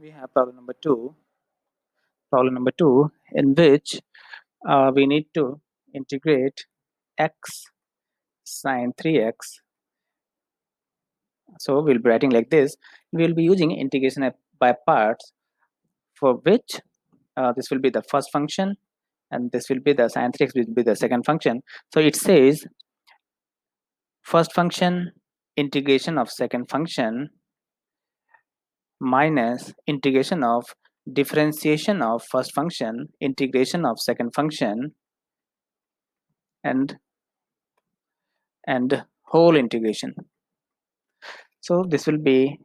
we have problem number 2. Problem number 2 in which we need to integrate x sine 3x. So we'll be writing like this. We'll be using integration by parts, for which this will be the first function and this will be the sine 3x will be the second function. So it says first function integration of second function minus integration of differentiation of first function integration of second function and whole integration. So this will be